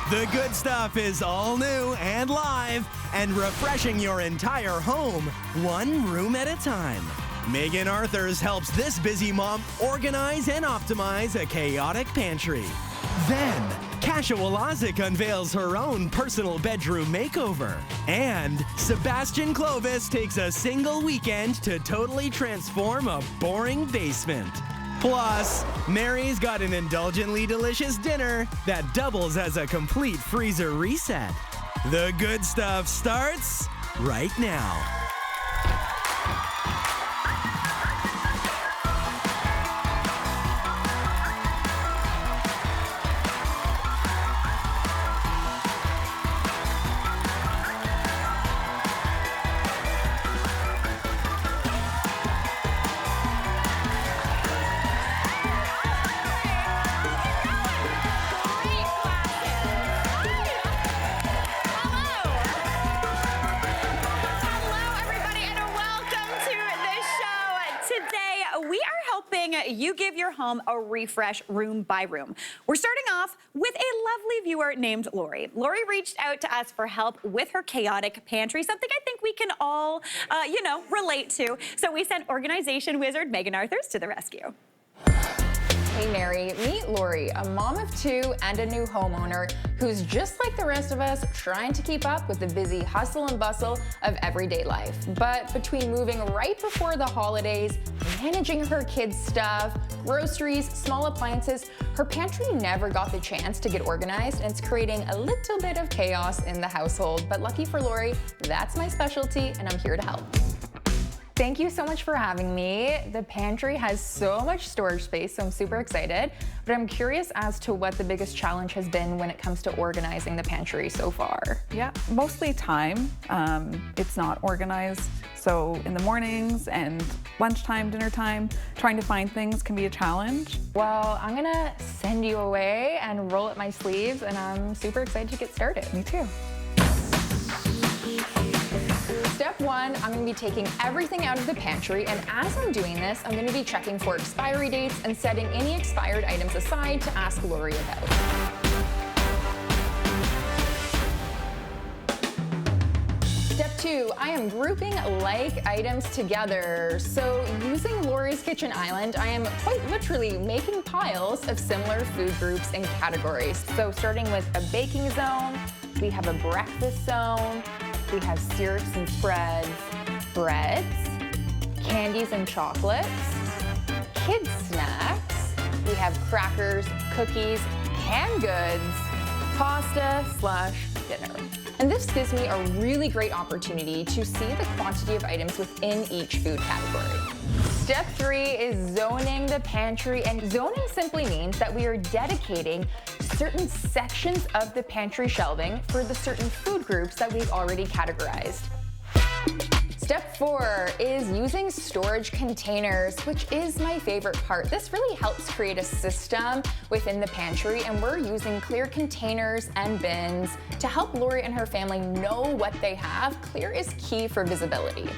The good stuff is all new and live and refreshing your entire home, one room at a time. Megan Arthurs helps this busy mom organize and optimize a chaotic pantry. Then, Kasia Wolazik unveils her own personal bedroom makeover. And Sebastian Clovis takes a single weekend to totally transform a boring basement. Plus, Mary's got an indulgently delicious dinner that doubles as a complete freezer reset. The good stuff starts right now. You give your home a refresh room by room. We're starting off with a lovely viewer named Lori. Lori reached out to us for help with her chaotic pantry, something I think we can all, relate to. So we sent organization wizard Megan Arthurs to the rescue. Hey Mary, meet Lori, a mom of two and a new homeowner who's just like the rest of us trying to keep up with the busy hustle and bustle of everyday life. But between moving right before the holidays, managing her kids' stuff, groceries, small appliances, her pantry never got the chance to get organized, and it's creating a little bit of chaos in the household. But lucky for Lori, that's my specialty and I'm here to help. Thank you so much for having me. The pantry has so much storage space, so I'm super excited. But I'm curious as to what the biggest challenge has been when it comes to organizing the pantry so far. Yeah, mostly time. It's not organized. So in the mornings and lunchtime, dinner time, trying to find things can be a challenge. Well, I'm gonna send you away and roll up my sleeves, and I'm super excited to get started. Me too. Step one, I'm gonna be taking everything out of the pantry, and as I'm doing this, I'm gonna be checking for expiry dates and setting any expired items aside to ask Lori about. Step two, I am grouping like items together. So using Lori's kitchen island, I am quite literally making piles of similar food groups and categories. So starting with a baking zone, we have a breakfast zone, we have syrups and spreads, breads, candies and chocolates, kids snacks, we have crackers, cookies, canned goods, pasta/dinner. And this gives me a really great opportunity to see the quantity of items within each food category. Step three is zoning the pantry, and zoning simply means that we are dedicating certain sections of the pantry shelving for the certain food groups that we've already categorized. Step four is using storage containers, which is my favorite part. This really helps create a system within the pantry, and we're using clear containers and bins to help Lori and her family know what they have. Clear is key for visibility.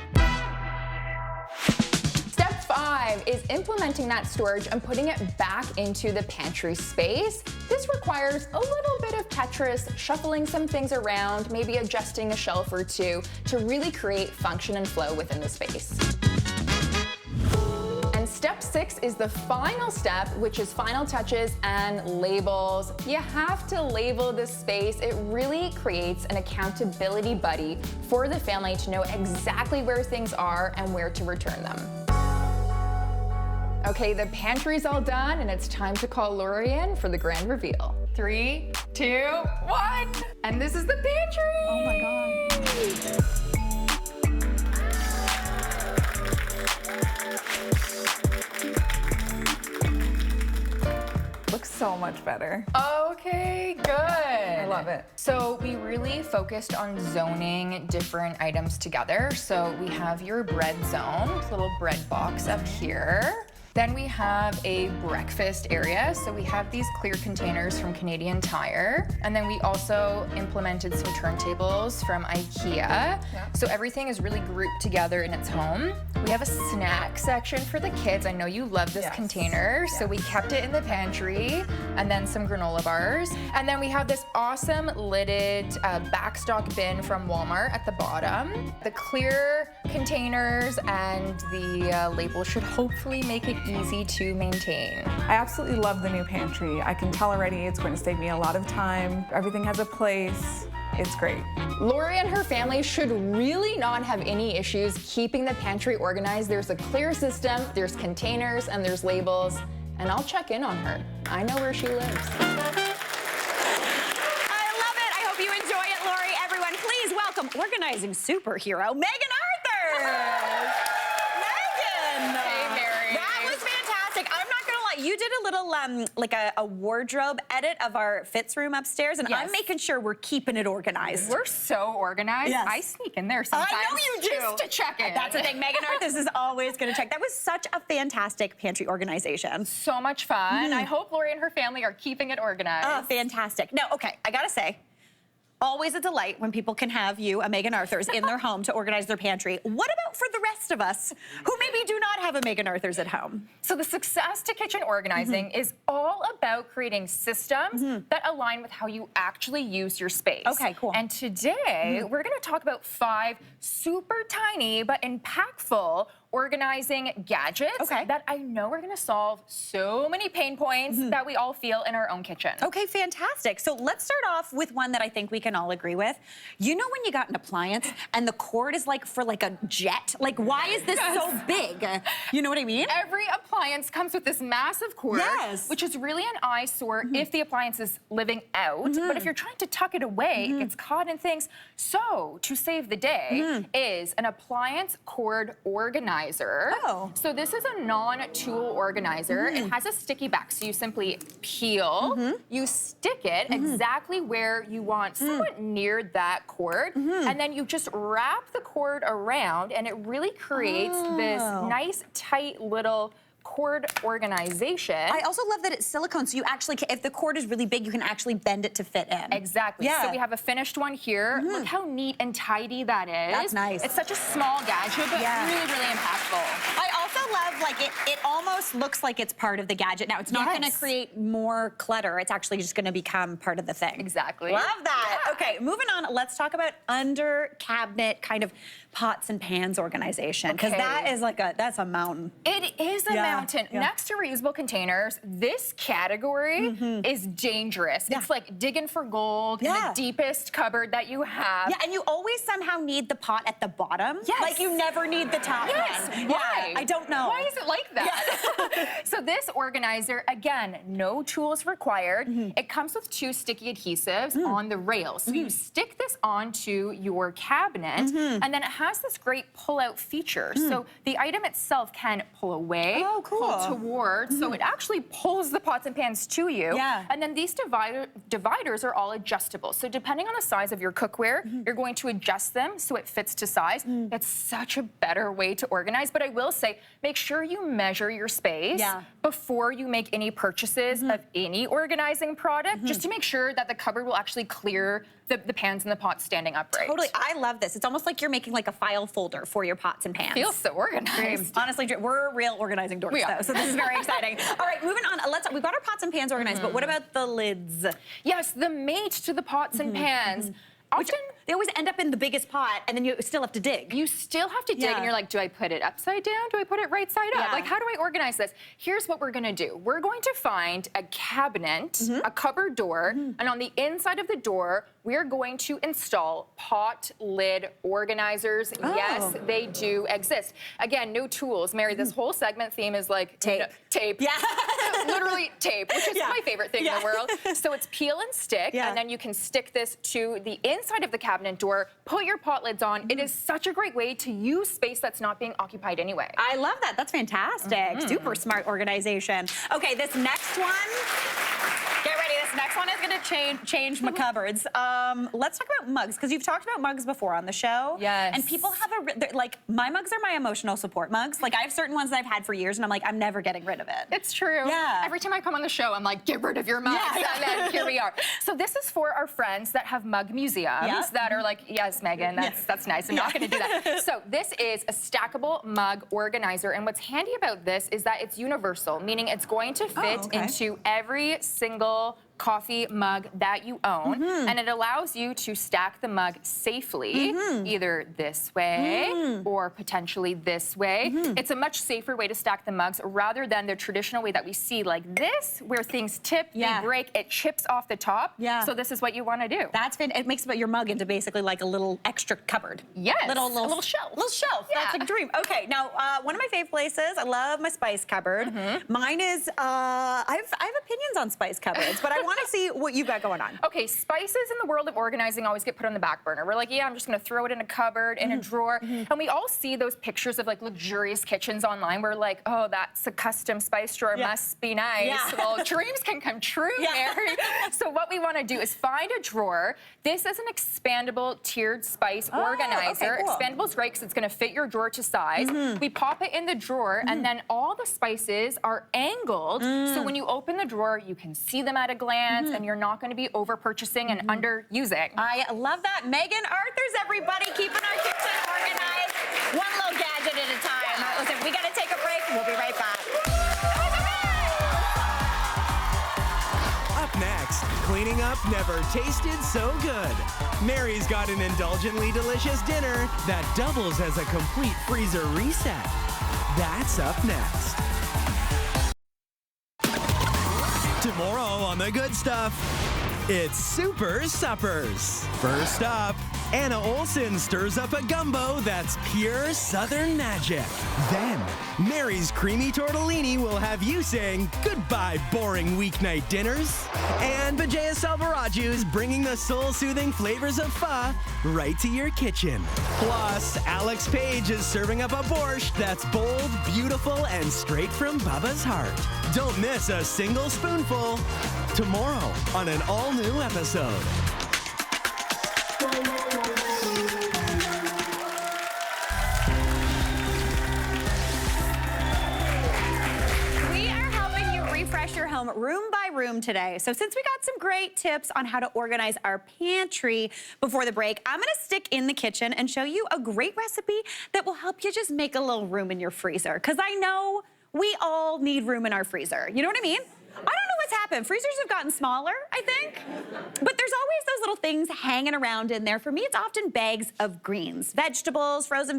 Step five is implementing that storage and putting it back into the pantry space. This requires a little bit of Tetris, shuffling some things around, maybe adjusting a shelf or two to really create function and flow within the space. And step six is the final step, which is final touches and labels. You have to label this space. It really creates an accountability buddy for the family to know exactly where things are and where to return them. Okay, the pantry's all done, and it's time to call Lori in for the grand reveal. 3, 2, 1, and this is the pantry! Oh my God. Looks so much better. Okay, good. I love it. So we really focused on zoning different items together. So we have your bread zone, little bread box up here. Then we have a breakfast area. So we have these clear containers from Canadian Tire. And then we also implemented some turntables from IKEA. So everything is really grouped together in its home. We have a snack section for the kids. I know you love this container. So we kept it in the pantry, and then some granola bars. And then we have this awesome lidded backstock bin from Walmart at the bottom. The clear containers and the label should hopefully make it easy to maintain. I absolutely love the new pantry. I can tell already it's going to save me a lot of time. Everything has a place. It's great. Lori and her family should really not have any issues keeping the pantry organized. There's a clear system, there's containers, and there's labels. And I'll check in on her. I know where she lives. I love it. I hope you enjoy it, Lori. Everyone, please welcome organizing superhero, Megan Arthur. Megan! Hey, Mary. That was fantastic. I'm not gonna lie, you did a little, like a wardrobe edit of our Fitz room upstairs, and I'm making sure we're keeping it organized. We're so organized. Yes. I sneak in there sometimes. I know you do. Just to check in. That's the thing. Megan Arthur is always going to check. That was such a fantastic pantry organization. So much fun. I hope Lori and her family are keeping it organized. Oh, fantastic. Now, okay, I gotta say, always a delight when people can have you, a Megan Arthur's, in their home to organize their pantry. What about for the rest of us who maybe do not have a Megan Arthur's at home? So the success to kitchen organizing is all about creating systems that align with how you actually use your space. Okay, cool. And today, we're gonna talk about 5 super tiny but impactful organizing gadgets that I know are gonna solve so many pain points that we all feel in our own kitchen. Okay, fantastic. So let's start off with one that I think we can all agree with. You know when you got an appliance and the cord is like for like a jet? Like, why is this so big? You know what I mean? Every appliance comes with this massive cord, Yes. which is really an eyesore if the appliance is living out. But if you're trying to tuck it away, it gets caught in things. So to save the day is an appliance cord organizer. Oh. So this is a non-tool organizer. It has a sticky back, so you simply peel, you stick it exactly where you want, somewhat near that cord, and then you just wrap the cord around, and it really creates this nice, tight little cord organization. I also love that it's silicone, so you actually, if the cord is really big, you can actually bend it to fit in. Exactly. Yeah. So we have a finished one here. Look how neat and tidy that is. That's nice. It's such a small gadget, but really, really impactful. I also love, like, it almost looks like it's part of the gadget. Now, it's not going to create more clutter. It's actually just going to become part of the thing. Exactly. Love that. Yeah. Okay, moving on. Let's talk about under cabinet kind of pots and pans organization, because that is like that's a mountain. It is a mountain. Next to reusable containers, this category is dangerous. It's like digging for gold in the deepest cupboard that you have. Yeah, and you always somehow need the pot at the bottom. Yes. Like you never need the top one. Why? I don't know. Why is it like that? So this organizer, again, no tools required. It comes with 2 sticky adhesives on the rails. So you stick this onto your cabinet, and then it has this great pull-out feature. So the item itself can pull away, pull towards, so it actually pulls the pots and pans to you. Yeah. And then these dividers are all adjustable. So depending on the size of your cookware, you're going to adjust them so it fits to size. It's such a better way to organize, but I will say, make sure you measure your space before you make any purchases of any organizing product, just to make sure that the cupboard will actually clear the pans and the pots standing upright. Totally, I love this. It's almost like you're making like a file folder for your pots and pans. Feels so organized. Honestly, we're real organizing dorks though, so this is very exciting. All right, moving on. We've got our pots and pans organized, but what about the lids? Yes, the mate to the pots and pans. Which they always end up in the biggest pot, and then you still have to dig. You still have to dig, and you're like, do I put it upside down? Do I put it right side up? Like, how do I organize this? Here's what we're gonna do. We're going to find a cabinet, a cupboard door, and on the inside of the door, we're going to install pot lid organizers. Yes, they do exist. Again, no tools. Mary, this whole segment theme is like tape. Tape. Yeah. Literally tape, which is my favorite thing in the world. So it's peel and stick, and then you can stick this to the inside of the cabinet door, put your pot lids on. It is such a great way to use space that's not being occupied anyway. I love that. That's fantastic. Super smart organization. Okay, this next one. Get ready. This next one is gonna change my cupboards. Let's talk about mugs, because you've talked about mugs before on the show. Yes. And people have like, my mugs are my emotional support mugs. Like, I have certain ones that I've had for years, and I'm like, I'm never getting rid of it. It's true. Yeah. Every time I come on the show, I'm like, get rid of your mugs. Yeah. And then here we are. So this is for our friends that have mug museums that are like, yes, Megan, that's nice. I'm not going to do that. So this is a stackable mug organizer. And what's handy about this is that it's universal, meaning it's going to fit into every single coffee mug that you own, and it allows you to stack the mug safely, either this way or potentially this way. It's a much safer way to stack the mugs rather than the traditional way that we see like this, where things tip, they break, it chips off the top. So this is what you want to do. It makes your mug into basically like a little extra cupboard. Yes, a little shelf. Little shelf. Yeah. That's a dream. Okay, now one of my fave places. I love my spice cupboard. Mine is. I have opinions on spice cupboards, but I want to see what you got going on. Okay, spices in the world of organizing always get put on the back burner. We're like, yeah, I'm just gonna throw it in a cupboard, in a drawer. And we all see those pictures of like luxurious kitchens online where like, oh, that's a custom spice drawer, must be nice. Well, dreams can come true, Mary. So what we wanna do is find a drawer. This is an expandable tiered spice organizer. Okay, cool. Expandable is great because it's gonna fit your drawer to size. We pop it in the drawer and then all the spices are angled. So when you open the drawer, you can see them at a glance and you're not going to be over purchasing and underusing. I love that. Megan Arthur's, everybody, keeping our kitchen organized. One little gadget at a time. Listen, we got to take a break. We'll be right back. Up next, cleaning up never tasted so good. Mary's got an indulgently delicious dinner that doubles as a complete freezer reset. That's up next. Tomorrow on The Good Stuff, it's Super Suppers. First up, Anna Olsen stirs up a gumbo that's pure Southern magic. Then, Mary's creamy tortellini will have you saying goodbye boring weeknight dinners. And Vijaya Selvarajju's bringing the soul-soothing flavors of pho right to your kitchen. Plus, Alex Page is serving up a borscht that's bold, beautiful, and straight from Bubba's heart. Don't miss a single spoonful tomorrow on an all-new episode. Refresh your home room by room today. So since we got some great tips on how to organize our pantry before the break, I'm gonna stick in the kitchen and show you a great recipe that will help you just make a little room in your freezer. Because I know we all need room in our freezer. You know what I mean? I don't know what's happened. Freezers have gotten smaller, I think. But there's always those little things hanging around in there. For me, it's often bags of greens. Vegetables, frozen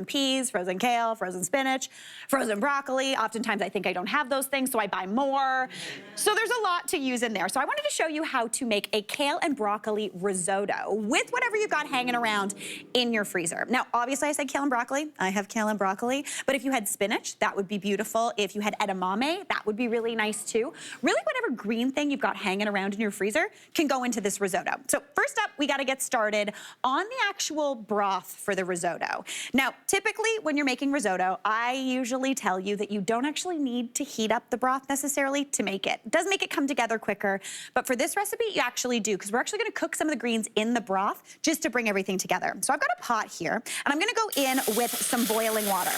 peas, frozen kale, frozen spinach, frozen broccoli. Oftentimes I think I don't have those things, so I buy more. So there's a lot to use in there. So I wanted to show you how to make a kale and broccoli risotto with whatever you've got hanging around in your freezer. Now, obviously I said kale and broccoli. I have kale and broccoli. But if you had spinach, that would be beautiful. If you had edamame, that would be really nice too. Really, whatever green thing you've got hanging around in your freezer can go into this risotto. So first up, we gotta get started on the actual broth for the risotto. Now, typically when you're making risotto, I usually tell you that you don't actually need to heat up the broth necessarily to make it. It does make it come together quicker, but for this recipe, you actually do, because we're actually gonna cook some of the greens in the broth just to bring everything together. So I've got a pot here, and I'm gonna go in with some boiling water.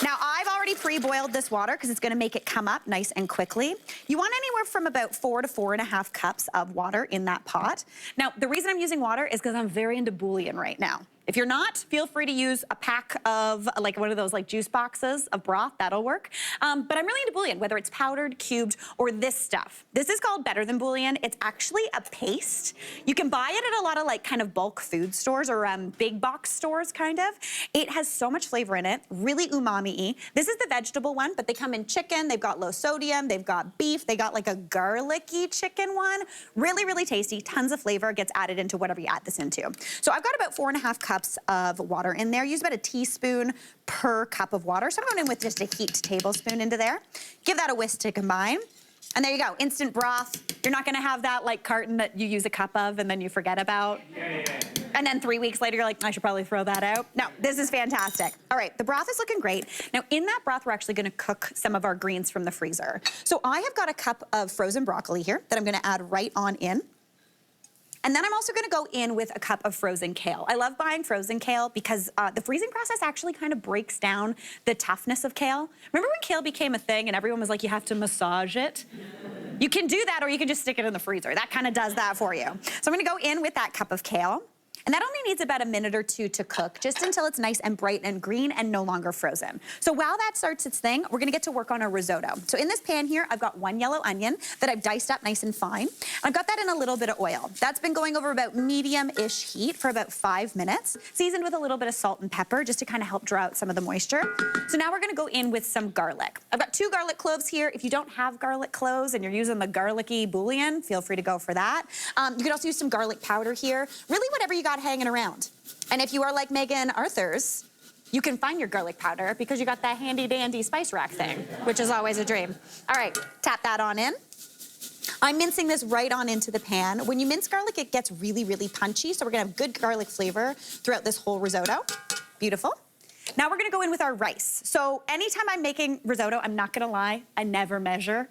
Now, I've already pre-boiled this water because it's gonna make it come up nice and quickly. You want anywhere from about 4 to 4.5 cups of water in that pot. Now, the reason I'm using water is because I'm very into bouillon right now. If you're not, feel free to use a pack of like one of those like juice boxes of broth, that'll work. But I'm really into bouillon, whether it's powdered, cubed, or this stuff. This is called Better Than Bouillon. It's actually a paste. You can buy it at a lot of like kind of bulk food stores or big box stores kind of. It has so much flavor in it, really umami-y. This is the vegetable one, but they come in chicken, they've got low sodium, they've got beef, they got like a garlicky chicken one. Really, really tasty, tons of flavor, gets added into whatever you add this into. So I've got about 4.5 cups of water in there. Use about a teaspoon per cup of water. So I'm going in with just a heaped tablespoon into there. Give that a whisk to combine. And there you go, instant broth. You're not gonna have that like carton that you use a cup of and then you forget about. And then 3 weeks later, you're like, I should probably throw that out. No, this is fantastic. All right, the broth is looking great. Now, in that broth, we're actually gonna cook some of our greens from the freezer. So I have got a cup of frozen broccoli here that I'm gonna add right on in. And then I'm also gonna go in with a cup of frozen kale. I love buying frozen kale because the freezing process actually kind of breaks down the toughness of kale. Remember when kale became a thing and everyone was like, you have to massage it? You can do that or you can just stick it in the freezer. That kind of does that for you. So I'm gonna go in with that cup of kale. And that only needs about a minute or two to cook, just until it's nice and bright and green and no longer frozen. So while that starts its thing, we're gonna get to work on our risotto. So in this pan here, I've got 1 yellow onion that I've diced up nice and fine. I've got that in a little bit of oil. That's been going over about medium-ish heat for about 5 minutes, seasoned with a little bit of salt and pepper just to kind of help draw out some of the moisture. So now we're gonna go in with some garlic. I've got 2 garlic cloves here. If you don't have garlic cloves and you're using the garlicky bouillon, feel free to go for that. You could also use some garlic powder here. Really whatever you got hanging around. And if you are like Megan Arthur's, you can find your garlic powder because you got that handy dandy spice rack thing, which is always a dream. All right, tap that on in. I'm mincing this right on into the pan. When you mince garlic, it gets really, really punchy, so we're gonna have good garlic flavor throughout this whole risotto. Beautiful. Now we're gonna go in with our rice. So anytime I'm making risotto, I'm not gonna lie, I never measure.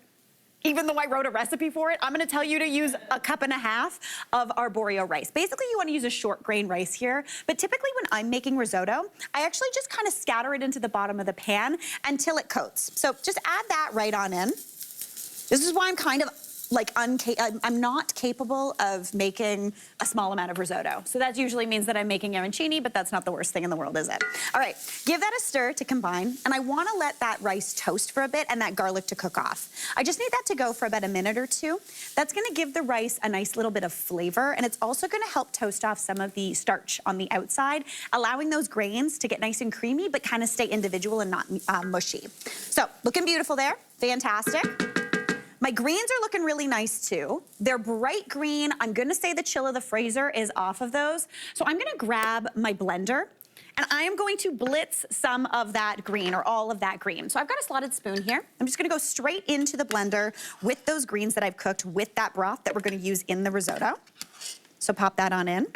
Even though I wrote a recipe for it, I'm gonna tell you to use 1.5 cups of arborio rice. Basically, you wanna use a short grain rice here, but typically when I'm making risotto, I actually just kind of scatter it into the bottom of the pan until it coats. So just add that right on in. This is why I'm kind of like I'm not capable of making a small amount of risotto. So that usually means that I'm making arancini, but that's not the worst thing in the world, is it? All right, give that a stir to combine, and I wanna let that rice toast for a bit and that garlic to cook off. I just need that to go for about a minute or two. That's gonna give the rice a nice little bit of flavor, and it's also gonna help toast off some of the starch on the outside, allowing those grains to get nice and creamy, but kind of stay individual and not mushy. So, looking beautiful there, fantastic. My greens are looking really nice too. They're bright green. I'm gonna say the chill of the freezer is off of those. So I'm gonna grab my blender and I am going to blitz some of that green or all of that green. So I've got a slotted spoon here. I'm just gonna go straight into the blender with those greens that I've cooked with that broth that we're gonna use in the risotto. So pop that on in.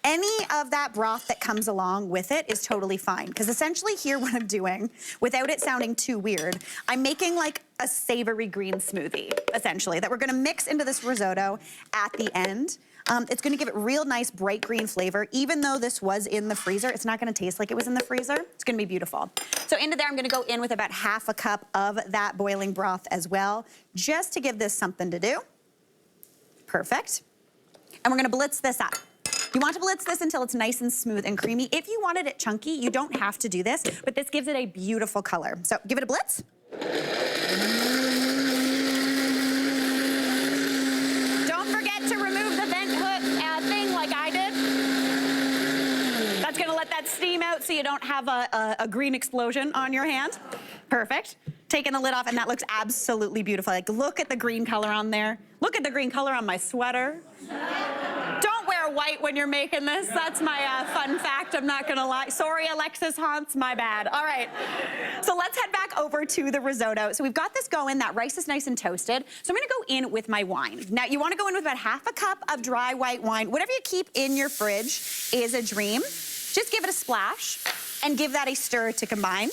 Any of that broth that comes along with it is totally fine, because essentially here what I'm doing, without it sounding too weird, I'm making like a savory green smoothie, essentially, that we're gonna mix into this risotto at the end. It's gonna give it real nice bright green flavor. Even though this was in the freezer, it's not gonna taste like it was in the freezer. It's gonna be beautiful. So into there, I'm gonna go in with about 1/2 cup of that boiling broth as well, just to give this something to do. Perfect. And we're gonna blitz this up. You want to blitz this until it's nice and smooth and creamy. If you wanted it chunky, you don't have to do this, but this gives it a beautiful color. So give it a blitz. Don't forget to remove the vent hood thing like I did. That's gonna let that steam out so you don't have a green explosion on your hand. Perfect. Taking the lid off, and that looks absolutely beautiful. Like, look at the green color on there. Look at the green color on my sweater. Don't wear white when you're making this. That's my fun fact, I'm not gonna lie. Sorry, Alexis Hans, my bad. All right, so let's head back over to the risotto. So we've got this going, that rice is nice and toasted. So I'm gonna go in with my wine. Now, you wanna go in with about 1/2 cup of dry white wine. Whatever you keep in your fridge is a dream. Just give it a splash and give that a stir to combine.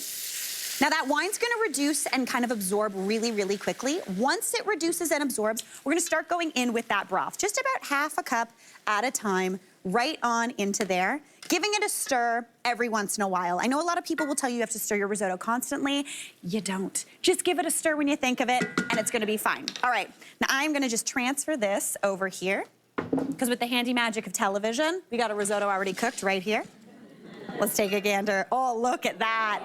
Now that wine's gonna reduce and kind of absorb really, really quickly. Once it reduces and absorbs, we're gonna start going in with that broth. Just about 1/2 cup at a time, right on into there. Giving it a stir every once in a while. I know a lot of people will tell you have to stir your risotto constantly. You don't. Just give it a stir when you think of it, and it's gonna be fine. All right, now I'm gonna just transfer this over here, because with the handy magic of television, we got a risotto already cooked right here. Let's take a gander. Oh, look at that.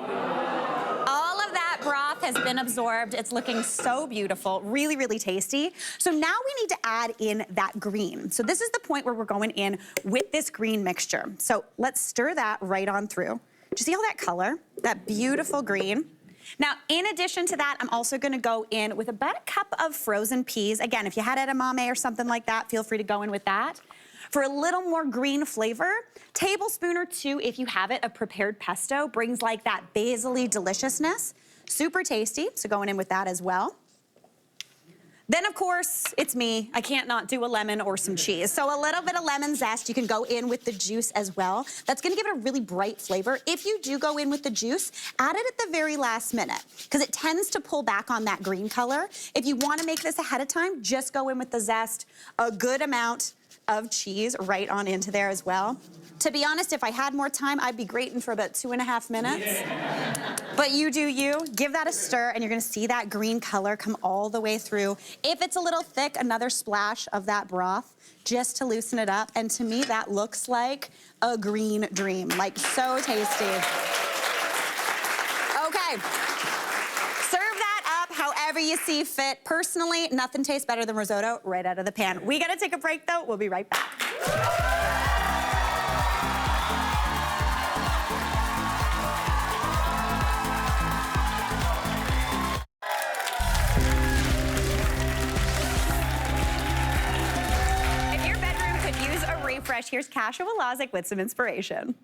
All of that broth has been absorbed. It's looking so beautiful, really, really tasty. So now we need to add in that green. So this is the point where we're going in with this green mixture. So let's stir that right on through. Do you see all that color? That beautiful green. Now, in addition to that, I'm also gonna go in with about 1 cup of frozen peas. Again, if you had edamame or something like that, feel free to go in with that. For a little more green flavor, tablespoon or 2, if you have it, of prepared pesto brings like that basil-y deliciousness. Super tasty, so going in with that as well. Then, of course, it's me. I can't not do a lemon or some cheese. So a little bit of lemon zest. You can go in with the juice as well. That's gonna give it a really bright flavor. If you do go in with the juice, add it at the very last minute because it tends to pull back on that green color. If you wanna make this ahead of time, just go in with the zest, a good amount of cheese right on into there as well. To be honest, if I had more time, I'd be grating for about 2.5 minutes. Yeah. But you do you. Give that a stir, and you're gonna see that green color come all the way through. If it's a little thick, another splash of that broth just to loosen it up. And to me, that looks like a green dream. Like, so tasty. Okay. Serve that up however you see fit. Personally, nothing tastes better than risotto right out of the pan. We gotta take a break, though. We'll be right back. Refresh. Here's Kasia Walazik with some inspiration.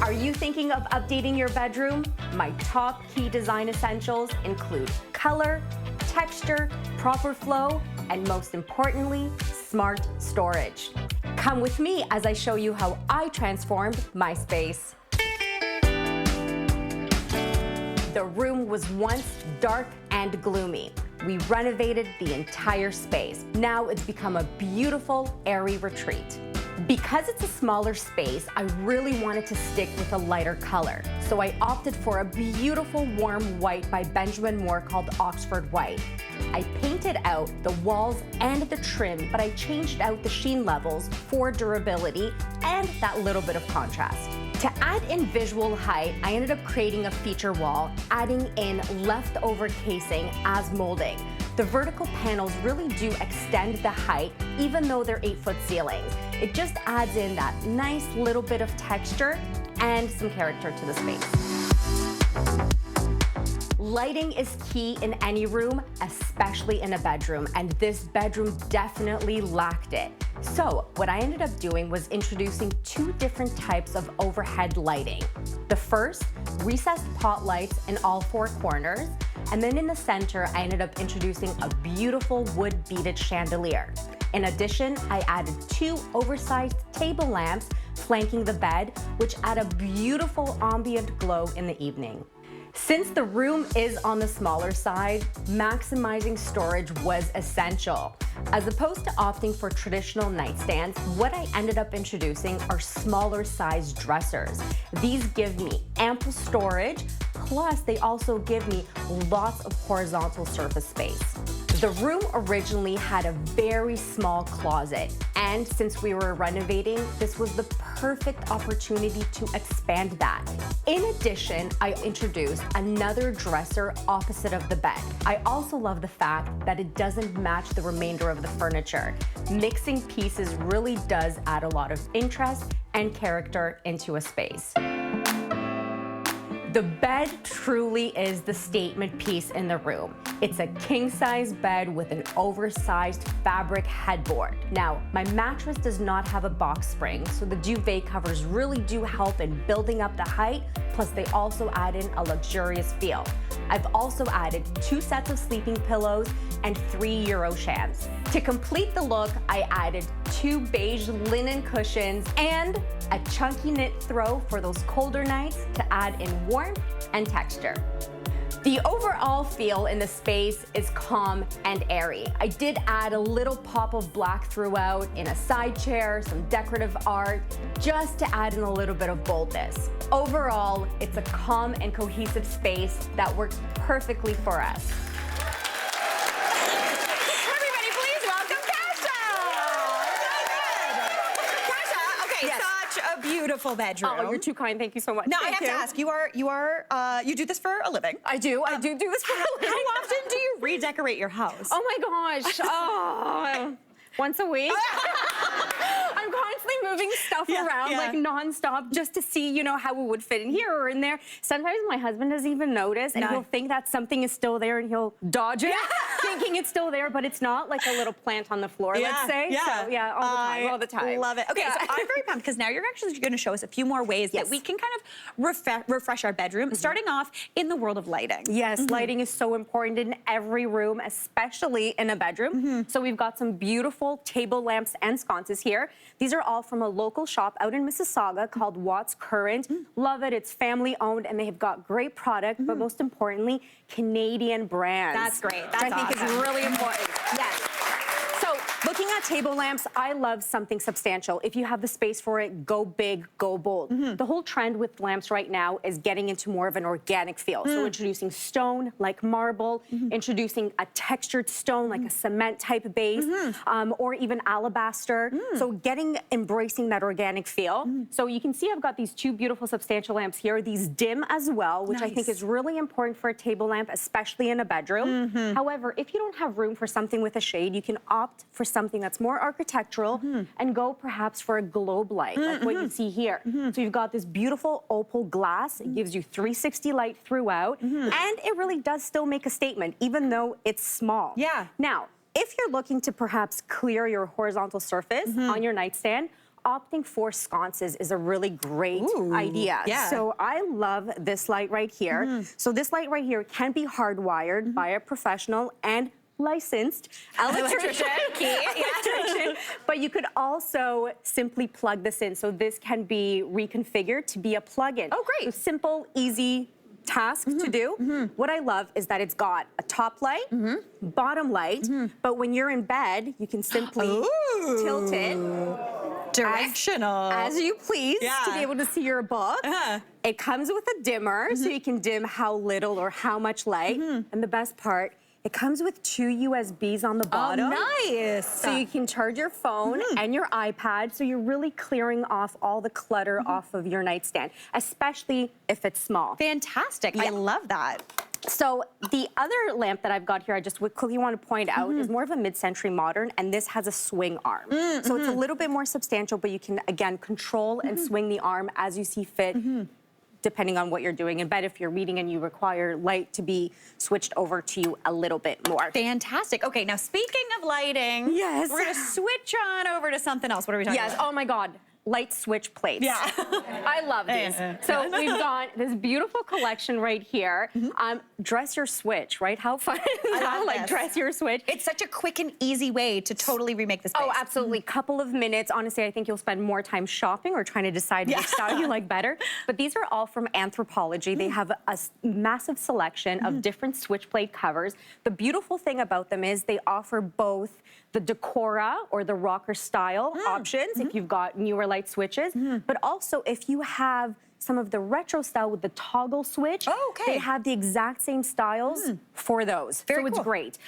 Are you thinking of updating your bedroom? My top key design essentials include color, texture, proper flow, and most importantly, smart storage. Come with me as I show you how I transformed my space. The room was once dark and gloomy. We renovated the entire space. Now it's become a beautiful, airy retreat. Because it's a smaller space, I really wanted to stick with a lighter color. So I opted for a beautiful warm white by Benjamin Moore called Oxford White. I painted out the walls and the trim, but I changed out the sheen levels for durability and that little bit of contrast. To add in visual height, I ended up creating a feature wall, adding in leftover casing as molding. The vertical panels really do extend the height, even though they're 8-foot ceilings. It just adds in that nice little bit of texture and some character to the space. Lighting is key in any room, especially in a bedroom, and this bedroom definitely lacked it. So what I ended up doing was introducing 2 different types of overhead lighting. The first, recessed pot lights in all 4 corners, and then in the center, I ended up introducing a beautiful wood beaded chandelier. In addition, I added 2 oversized table lamps flanking the bed, which add a beautiful ambient glow in the evening. Since the room is on the smaller side, maximizing storage was essential. As opposed to opting for traditional nightstands, what I ended up introducing are smaller size dressers. These give me ample storage, plus they also give me lots of horizontal surface space. The room originally had a very small closet, and since we were renovating, this was the perfect opportunity to expand that. In addition, I introduced another dresser opposite of the bed. I also love the fact that it doesn't match the remainder of the furniture. Mixing pieces really does add a lot of interest and character into a space. The bed truly is the statement piece in the room. It's a king-size bed with an oversized fabric headboard. Now, my mattress does not have a box spring, so the duvet covers really do help in building up the height, plus they also add in a luxurious feel. I've also added 2 sets of sleeping pillows and 3 Euro shams. To complete the look, I added 2 beige linen cushions and a chunky knit throw for those colder nights to add in warmth and texture. The overall feel in the space is calm and airy. I did add a little pop of black throughout in a side chair, some decorative art, just to add in a little bit of boldness. Overall, it's a calm and cohesive space that works perfectly for us. Everybody, please welcome Kasia! Kasia, okay, Yes. such a beautiful bedroom. Oh, you're too kind. Thank you so much. Now, I Thank have to ask, you do this for a living? I do this for a living. How often do you redecorate your house? Oh my gosh. Oh, once a week. I'm constantly moving stuff around like nonstop just to see, you know, how it would fit in here or in there. Sometimes my husband doesn't even notice and he'll think that something is still there and he'll dodge it. thinking it's still there, but it's not, like a little plant on the floor, let's say. Yeah. So, yeah, all the time. Love it. Okay, so I'm very pumped because now you're actually going to show us a few more ways that we can kind of refresh our bedroom, starting off in the world of lighting. Yes, lighting is so important in every room, especially in a bedroom. So we've got some beautiful table lamps and sconces here. These are all from a local shop out in Mississauga called Watts Current. Love it. It's family owned and they've got great product, but most importantly, Canadian brands. That's great. Which I think is really important. Yes. So looking at table lamps, I love something substantial. If you have the space for it, go big, go bold. The whole trend with lamps right now is getting into more of an organic feel. So introducing stone like marble, introducing a textured stone like a cement type base, or even alabaster. So embracing that organic feel. So you can see I've got these two beautiful substantial lamps here. These dim as well, which I think is really important for a table lamp, especially in a bedroom. However, if you don't have room for something with a shade, you can opt for something that's more architectural and go perhaps for a globe light, like what you see here. So you've got this beautiful opal glass. It gives you 360 light throughout, and it really does still make a statement, even though it's small. Yeah. Now, if you're looking to perhaps clear your horizontal surface on your nightstand, opting for sconces is a really great idea. Yeah. So I love this light right here. So this light right here can be hardwired by a professional and licensed electrician, but you could also simply plug this in. So this can be reconfigured to be a plug-in. Oh, great. So simple, easy task to do. What I love is that it's got a top light, bottom light, but when you're in bed, you can simply tilt it directional as you please to be able to see your book. It comes with a dimmer, so you can dim how little or how much light. And the best part, it comes with 2 USBs on the bottom. Oh, nice. So you can charge your phone and your iPad, so you're really clearing off all the clutter off of your nightstand, especially if it's small. Fantastic. I love that. So the other lamp that I've got here, I just quickly want to point out, is more of a mid-century modern, and this has a swing arm. So it's a little bit more substantial, but you can, again, control and swing the arm as you see fit, depending on what you're doing in bed. If you're reading and you require light to be switched over to you a little bit more. Fantastic. Okay, now speaking of lighting, we're going to switch on over to something else. What are we talking about? Oh my God. Light switch plates. Yeah. I love these. So we've got this beautiful collection right here. Dress your switch, right? How fun is that? Like dress your switch. It's such a quick and easy way to totally remake the space. Oh, absolutely. Couple of minutes. Honestly, I think you'll spend more time shopping or trying to decide which style you like better. But these are all from Anthropologie. They have a massive selection of different switch plate covers. The beautiful thing about them is they offer both the Decora or the rocker style options if you've got newer light switches, but also if you have some of the retro style with the toggle switch, they have the exact same styles for those. Very so it's great.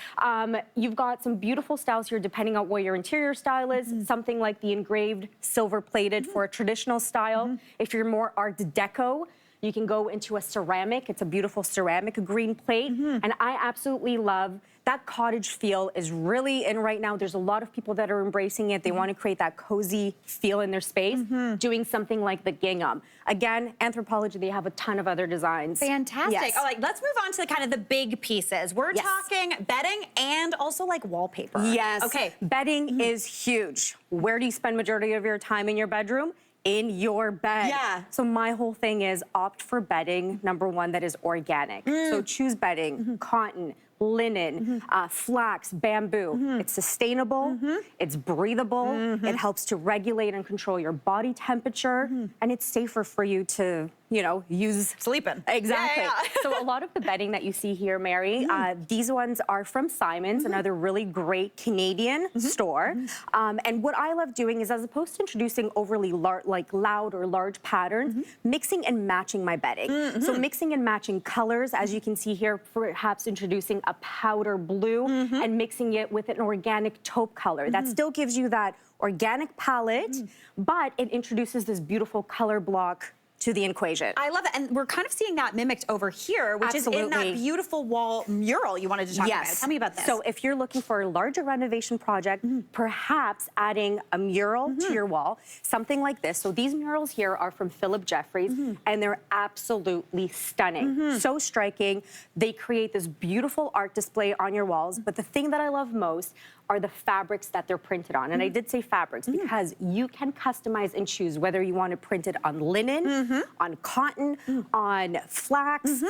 You've got some beautiful styles here depending on what your interior style is, something like the engraved silver plated for a traditional style. If you're more Art Deco, you can go into a ceramic. It's a beautiful ceramic green plate. And I absolutely love that cottage feel is really in right now. There's a lot of people that are embracing it. They want to create that cozy feel in their space, doing something like the gingham. Again, Anthropologie, they have a ton of other designs. Fantastic. Yes. All right, let's move on to the kind of the big pieces. We're talking bedding and also like wallpaper. Yes. Okay. Bedding is huge. Where do you spend majority of your time in your bedroom? In your bed. Yeah. So my whole thing is opt for bedding, number one, that is organic. So choose bedding, cotton, linen, flax, bamboo. It's sustainable, it's breathable, it helps to regulate and control your body temperature, and it's safer for you to, you know, use. Sleeping. Exactly. So a lot of the bedding that you see here, Mary, these ones are from Simon's, another really great Canadian store. And what I love doing is, as opposed to introducing overly loud or large patterns, mixing and matching my bedding. So mixing and matching colors, as you can see here, perhaps introducing a powder blue and mixing it with an organic taupe color. That still gives you that organic palette, but it introduces this beautiful color block to the equation. I love it. And we're kind of seeing that mimicked over here, which is in that beautiful wall mural you wanted to talk about. Tell me about this. So if you're looking for a larger renovation project, perhaps adding a mural to your wall, something like this. So these murals here are from Philip Jeffries, and they're absolutely stunning. So striking. They create this beautiful art display on your walls. But the thing that I love most are the fabrics that they're printed on. And I did say fabrics because you can customize and choose whether you want to print it on linen, on cotton, on flax.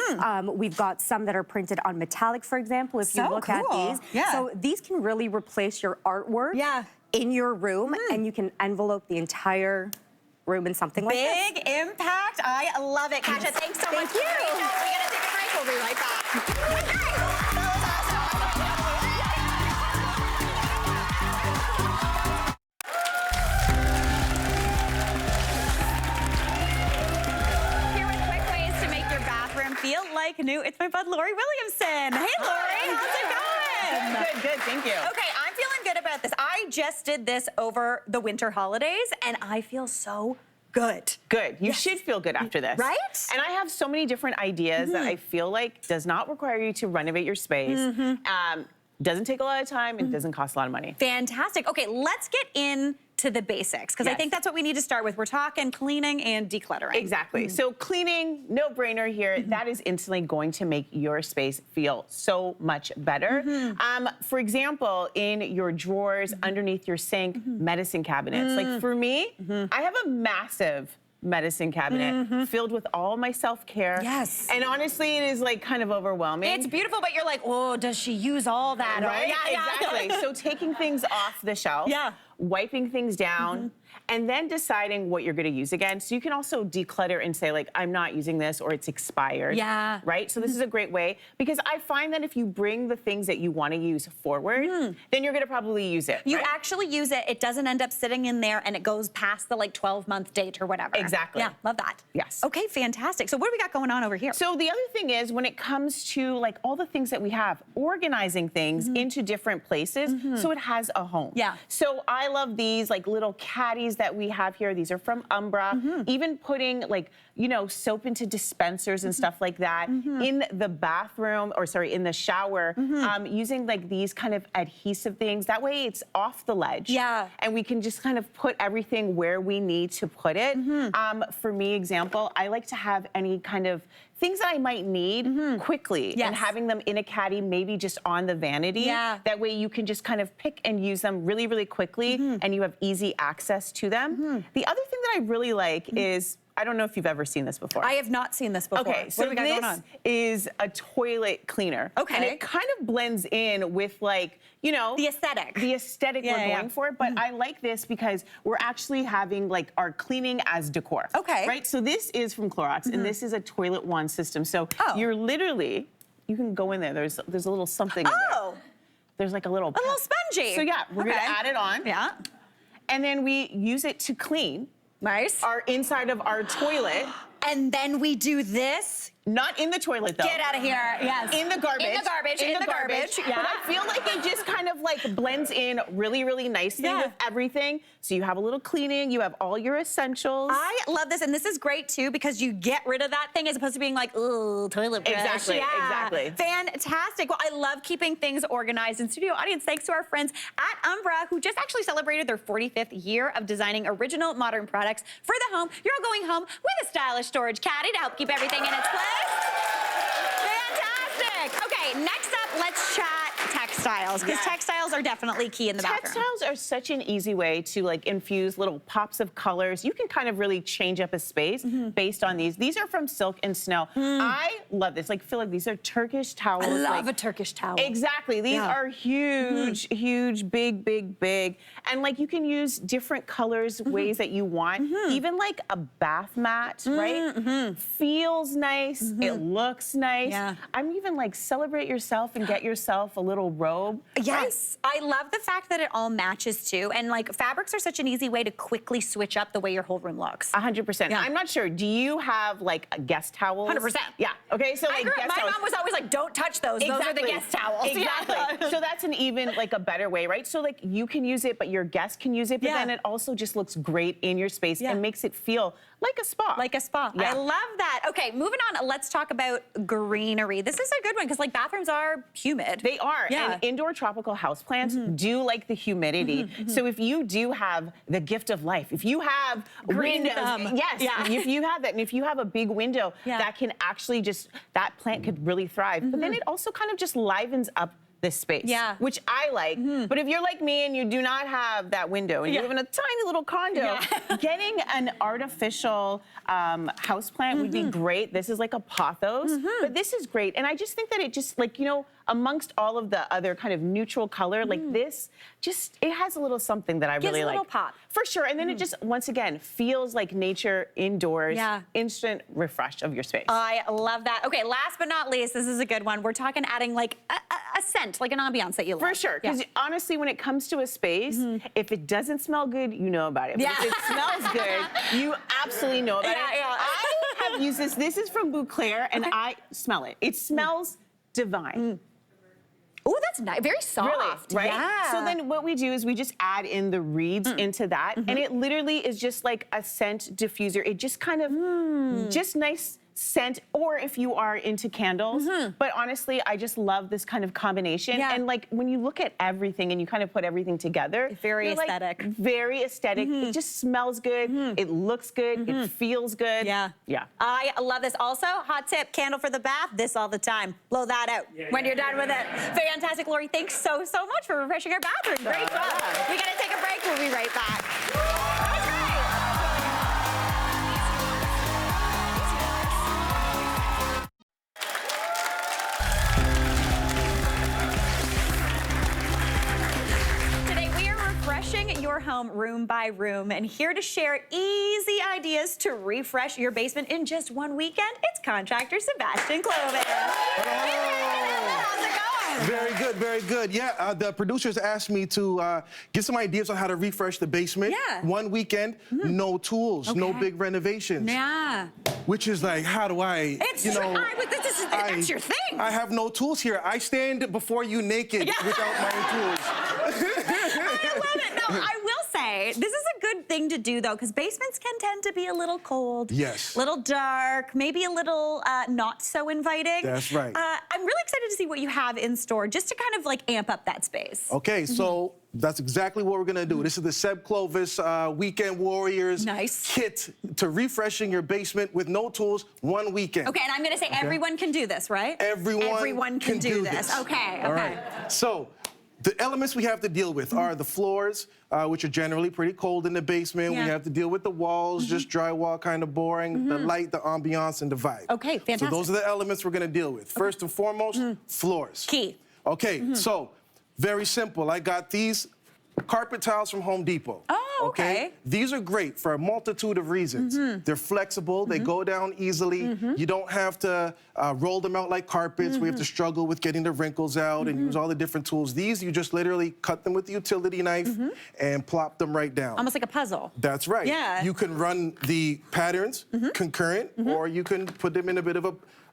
We've got some that are printed on metallic, for example, if you look at these. So these can really replace your artwork in your room, and you can envelope the entire room in something like this. Big impact. I love it. Katja, thanks so much. Thank you. We're going to take a break. We'll be right back. Feel like new. It's my bud, Lori Williamson. Hey, Lori, how's it going? Good, thank you. Okay, I'm feeling good about this. I just did this over the winter holidays, and I feel so good. Good. You should feel good after this. Right? And I have so many different ideas that I feel like does not require you to renovate your space. Doesn't take a lot of time and doesn't cost a lot of money. Fantastic. Okay, let's get into the basics, because I think that's what we need to start with. We're talking cleaning and decluttering. Exactly. So cleaning, no brainer here. That is instantly going to make your space feel so much better. For example, in your drawers, underneath your sink, medicine cabinets. Like for me, I have a massive medicine cabinet filled with all my self-care. Yes. And honestly, it is like kind of overwhelming. It's beautiful, but you're like, oh, does she use all that? Right? Yeah, exactly. So taking things off the shelf, wiping things down, and then deciding what you're going to use again. So you can also declutter and say, like, I'm not using this, or it's expired. Yeah. Right? So this is a great way, because I find that if you bring the things that you want to use forward, then you're going to probably use it. You actually use it. It doesn't end up sitting in there, and it goes past the like 12-month date or whatever. Exactly. Yeah, love that. Yes. Okay, fantastic. So what do we got going on over here? So the other thing is, when it comes to like all the things that we have, organizing things into different places so it has a home. Yeah. So I love these like little caddies that we have here. These are from Umbra. Even putting like, you know, soap into dispensers and stuff like that in the bathroom, or sorry, in the shower, using like these kind of adhesive things. That way it's off the ledge. Yeah. And we can just kind of put everything where we need to put it. For me, example, I like to have any kind of things that I might need quickly, and having them in a caddy, maybe just on the vanity. That way you can just kind of pick and use them really, really quickly, and you have easy access to them. The other thing that I really like is, I don't know if you've ever seen this before. I have not seen this before. Okay, so what do we got going on? Is a toilet cleaner. Okay. And it kind of blends in with like, you know, The aesthetic. The aesthetic we're going for. But I like this because we're actually having like our cleaning as decor. Okay. Right? So this is from Clorox, and this is a toilet wand system. So you're literally, you can go in there. There's a little something in there. There's like a little spongy. So yeah, we're gonna add it on. Yeah. And then we use it to clean Nice. our inside of our toilet. And then we do this. Not in the toilet, though. Get out of here. Yes. In the garbage. In the garbage. In the garbage. Yeah. But I feel like it just kind of like blends in really, really nicely with everything. So you have a little cleaning. You have all your essentials. I love this, and this is great too, because you get rid of that thing as opposed to being like, ooh, toilet brush. Exactly, exactly. Fantastic. Well, I love keeping things organized. And studio audience, thanks to our friends at Umbra, who just actually celebrated their 45th year of designing original modern products for the home. You're all going home with a stylish storage caddy to help keep everything in its place. Fantastic. Okay, next up, let's chat textiles, because textiles are definitely key in the bathroom. Textiles are such an easy way to like infuse little pops of colors. You can kind of really change up a space based on these. These are from Silk and Snow. I love this. Like, feel like these are Turkish towels. I love like, a Turkish towel. Exactly. These are huge, huge, big, big, big. And like you can use different colors, ways that you want. Even like a bath mat, right? Feels nice. It looks nice. Yeah. I'm even like, celebrate yourself and get yourself a little robe. Yes. I love the fact that it all matches too. And like fabrics are such an easy way to quickly switch up the way your whole room looks. 100%. Yeah. I'm not sure. Do you have like a guest towels? 100%. Yeah. Okay. So like my mom was always like, don't touch those. Those are the guest towels. Exactly. Yeah. So that's an even like a better way, right? So like you can use it, but your guest can use it, but then it also just looks great in your space and makes it feel like a spa. Like a spa. Yeah. I love that. Okay, moving on. Let's talk about greenery. This is a good one because like bathrooms are humid. They are. Yeah. And indoor tropical houseplants do like the humidity. So if you do have the gift of life, if you have Green windows, thumb. yes, Yeah. if you have that, and if you have a big window, that can actually that plant could really thrive. But then it also kind of just livens up this space, which I like. But if you're like me and you do not have that window and you live in a tiny little condo, getting an artificial houseplant would be great. This is like a pothos, but this is great. And I just think that it just like, you know, amongst all of the other kind of neutral color, like this, just, it has a little something that I really like. Gives a little pop. For sure. And then it just, once again, feels like nature indoors, instant refresh of your space. I love that. Okay, last but not least, this is a good one. We're talking adding like a scent, like an ambiance that you love. For sure, because honestly, when it comes to a space, if it doesn't smell good, you know about it. But if it smells good, you absolutely know about it. I have used this. This is from Bouclair, and I smell it. It smells divine. Oh, that's nice. Very soft. Really, right? Yeah. So then what we do is we just add in the reeds into that, and it literally is just like a scent diffuser. It just kind of, just nice scent, or if you are into candles. But honestly, I just love this kind of combination. And like when you look at everything and you kind of put everything together, very you're aesthetic. Like, very aesthetic. It just smells good. It looks good. It feels good. Yeah. I love this. Also, hot tip, candle for the bath, this all the time. Blow that out when you're done with it. Fantastic, Lori. Thanks so much for refreshing our bathroom. Great job. We gotta take a break. We'll be right back. That was great. Refreshing your home room by room, and here to share easy ideas to refresh your basement in just one weekend, it's contractor Sebastian Clovis. How's it going? Very good, very good. Yeah, the producers asked me to get some ideas on how to refresh the basement. Yeah. One weekend, no tools, no big renovations. Yeah. Which is like, how do I, It's that's your thing. I have no tools here. I stand before you naked without my tools. I love it. No, I will say, this is a good thing to do, though, because basements can tend to be a little cold. Yes. A little dark, maybe a little not so inviting. That's right. I'm really excited to see what you have in store, just to kind of like amp up that space. Okay, so that's exactly what we're gonna do. This is the Seb Clovis Weekend Warriors kit to refreshing your basement with no tools, one weekend. Okay, and I'm gonna say everyone can do this, right? Everyone can do this. Okay, All right. So, the elements we have to deal with are the floors, which are generally pretty cold in the basement. We have to deal with the walls, just drywall, kind of boring, the light, the ambiance, and the vibe. Okay, fantastic. So those are the elements we're gonna deal with. First and foremost, floors. Key. Okay, so very simple. I got these carpet tiles from Home Depot. Oh, okay. These are great for a multitude of reasons. They're flexible, they go down easily. You don't have to roll them out like carpets. We have to struggle with getting the wrinkles out and use all the different tools. These, you just literally cut them with the utility knife and plop them right down. Almost like a puzzle. That's right. Yeah. You can run the patterns concurrent, or you can put them in a bit of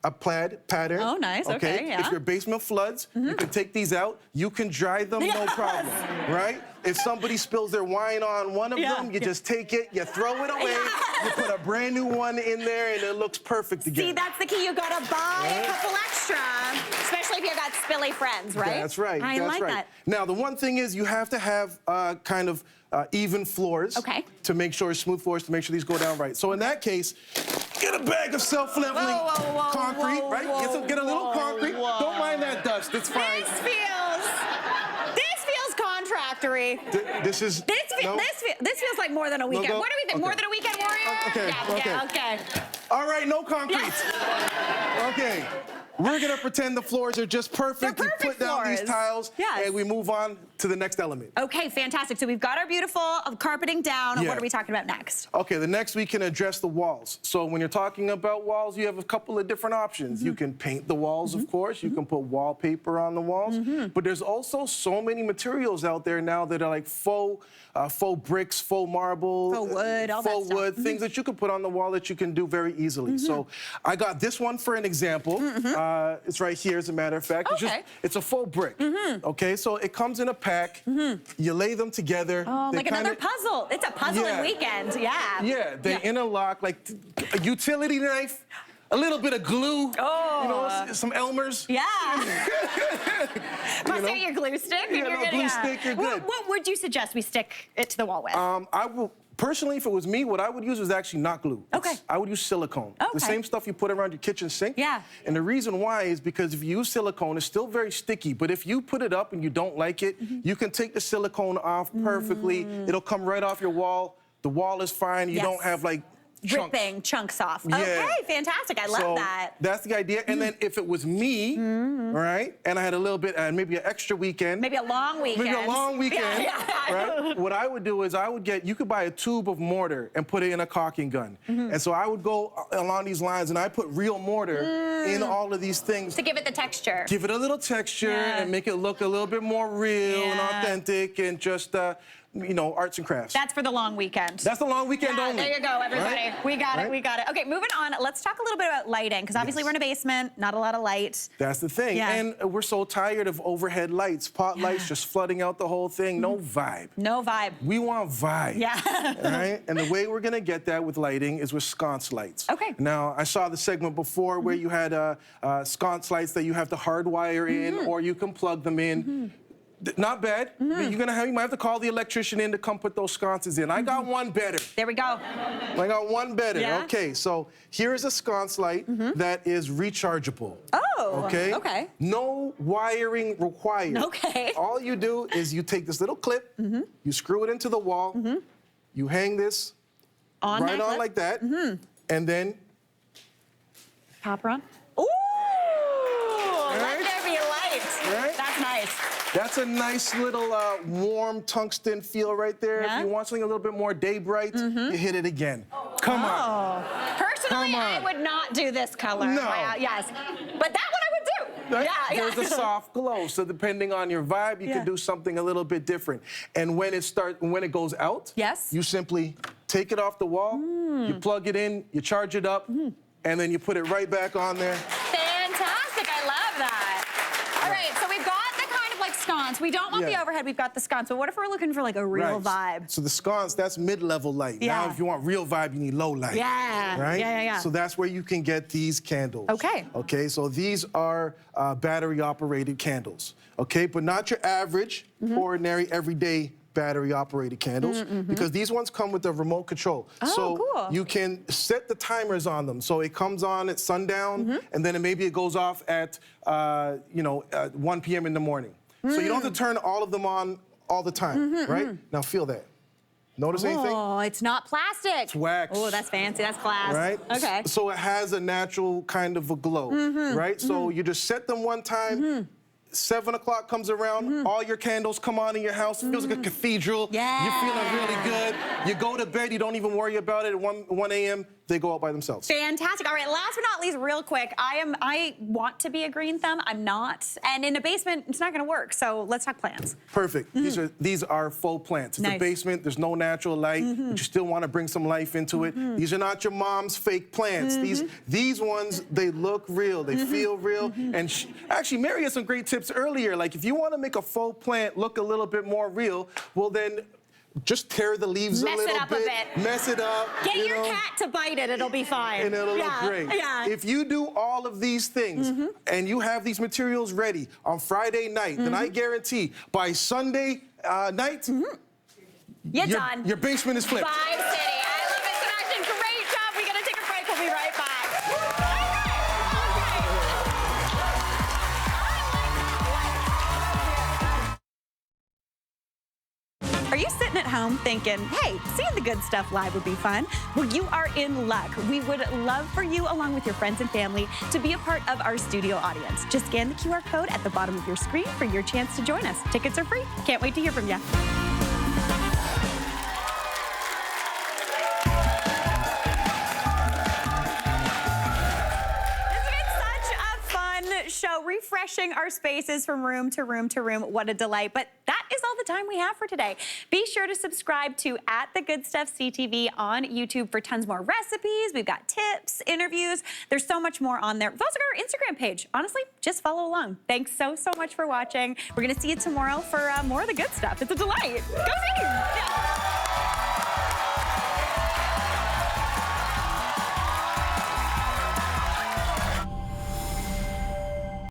a plaid pattern. Oh, nice. Okay, yeah. If your basement floods, you can take these out. You can dry them, no problem, right? If somebody spills their wine on one of them, you just take it, you throw it away, you put a brand new one in there, and it looks perfect again. See, that's the key. You gotta buy a couple extra, especially if you've got spilly friends, right? That's right. I that's like right. that. Now, the one thing is you have to have kind of even floors to make sure, smooth floors, to make sure these go down right. So in that case, get a bag of self-leveling concrete, right? Get a little concrete. Don't mind that dust. It's fine. This feels contractory. This feels like more than a weekend. No, what do we think? More than a weekend, Warrior? Okay. All right, no concrete. Okay. We're gonna pretend the floors are just perfect. They're perfect. We put down these tiles, and we move on to the next element. Okay, fantastic. So we've got our beautiful carpeting down. What are we talking about next? Okay, the next we can address the walls. So when you're talking about walls, you have a couple of different options. You can paint the walls, of course. You can put wallpaper on the walls. But there's also so many materials out there now that are like faux bricks, faux marble, faux wood, all that faux wood, things that you can put on the wall that you can do very easily. So I got this one for an example. It's right here, as a matter of fact. Okay. It's a full brick. Okay, so it comes in a pack. You lay them together. Oh, like another puzzle. It's a puzzling weekend. Yeah. Yeah, they interlock like a utility knife, a little bit of glue. Oh. You know, some Elmer's. Yeah. Bust out your glue stick. And Yeah, you're no, good. glue stick, you're good. What would you suggest we stick it to the wall with? I will. Personally, if it was me, what I would use was actually not glue. Okay. I would use silicone. Okay. The same stuff you put around your kitchen sink. Yeah. And the reason why is because if you use silicone, it's still very sticky. But if you put it up and you don't like it, you can take the silicone off perfectly. It'll come right off your wall. The wall is fine. You don't have like chunks. Ripping chunks off. Yeah. Okay, fantastic. I love So that. that's the idea. And then if it was me, all right, and I had a little bit, maybe an extra weekend. Maybe a long weekend. Maybe a long weekend, Yeah. right? What I would do is you could buy a tube of mortar and put it in a caulking gun. And so I would go along these lines and I put real mortar in all of these things. To give it the texture. Give it a little texture and make it look a little bit more real and authentic and just, you know, arts and crafts. That's for the long weekend. That's the long weekend only. There you go, everybody. Right? We got it, Right? we got it. Okay, moving on. Let's talk a little bit about lighting, because obviously we're in a basement, not a lot of light. That's the thing. Yeah. And we're so tired of overhead lights, pot lights just flooding out the whole thing. No vibe. No vibe. We want vibe. Yeah. Right? And the way we're gonna get that with lighting is with sconce lights. Okay. Now, I saw the segment before where you had sconce lights that you have to hardwire in or you can plug them in. Not bad. But you might have to call the electrician in to come put those sconces in. I got one better. There we go. I got one better. Yeah? Okay, so here is a sconce light that is rechargeable. Oh, Okay? okay. No wiring required. Okay. All you do is you take this little clip, you screw it into the wall, you hang this On right that on clip? like that, and then Pop her on. Ooh! Let Right? there be light. Right? That's nice. that's a nice little warm tungsten feel right there. Yeah? If you want something a little bit more day bright, you hit it again. Come on. Personally, Come on. I would not do this color. No. Yes. But that one I would do. Right? Yeah, There's a soft glow, so depending on your vibe, you can do something a little bit different. And when it goes out, Yes. you simply take it off the wall, you plug it in, you charge it up, and then you put it right back on there. Fantastic. I love that. All right, so we've got the kind of like sconce. We don't want the overhead. We've got the sconce. But what if we're looking for like a real vibe? So the sconce, that's mid-level light. Yeah. Now, if you want real vibe, you need low light. Yeah. Right? Yeah. So that's where you can get these candles. Okay. Okay, so these are battery-operated candles. Okay, but not your average, ordinary, everyday battery-operated candles, because these ones come with a remote control. Oh, so cool. you can set the timers on them. So it comes on at sundown, and then maybe it goes off at 1 p.m. in the morning. So you don't have to turn all of them on all the time, right? Now feel that. Notice anything? Oh, it's not plastic. It's wax. Oh, that's fancy. That's class. Right? Okay. So it has a natural kind of a glow, right? So you just set them one time. 7 o'clock comes around, all your candles come on in your house. It feels like a cathedral. Yeah. You're feeling really good. You go to bed, you don't even worry about it. At 1 a.m., they go out by themselves. Fantastic. All right, last but not least, real quick, I want to be a green thumb. I'm not. And in a basement, it's not going to work. So let's talk plants. Perfect. These are faux plants. It's a Nice. basement. There's no natural light, but you still want to bring some life into it. These are not your mom's fake plants. These ones, they look real. They feel real. And actually, Mary had some great tips earlier. Like, if you want to make a faux plant look a little bit more real, well, then just tear the leaves Mess a it little up a bit. bit. Mess it up. Get you your know, cat to bite it. It'll be fine. and it'll look great. Yeah. If you do all of these things and you have these materials ready on Friday night, then I guarantee by Sunday night, You're done. your basement is flipped. Vibe City. I love it, Sebastian. Great job. We got to take a break. We'll be right back. Are you sitting at home thinking, hey, seeing the good stuff live would be fun? Well, you are in luck. We would love for you, along with your friends and family, to be a part of our studio audience. Just scan the QR code at the bottom of your screen for your chance to join us. Tickets are free. Can't wait to hear from you. show, refreshing our spaces from room to room to room. What a delight. But that is all the time we have for today. Be sure to subscribe to @TheGoodStuffCTV on YouTube for tons more recipes. We've got tips, interviews. There's so much more on there. We've also got our Instagram page. Honestly, just follow along. Thanks so much for watching. We're going to see you tomorrow for more of the good stuff. It's a delight. Go team!